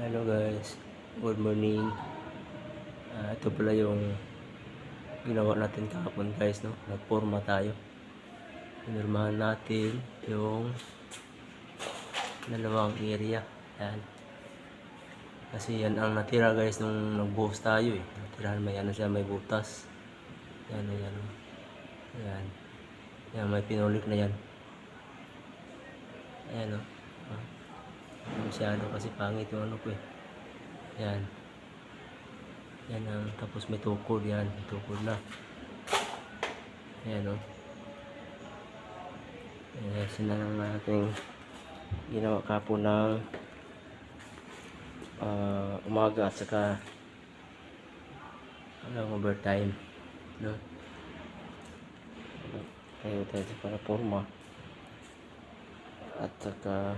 Hello guys, good morning. Ito pala yung ginawa natin kahapon guys, no? Nagporma tayo. Pinirmahan natin yung dalawang area. Yan. Kasi yan ang natira guys nung nagbuhos tayo eh. Natirahan may ano siya, may butas. Yan o yan. Yan. Yan, may pinulik na yan. Ayan o. Masyado kasi pangit yung ano ko eh. Yan. Yan ang, tapos may tukod yan. May tukod na. Ayan o. Sila lang natin ginawa kapo ng umaga at saka overtime, no? Tayo tayo para forma at saka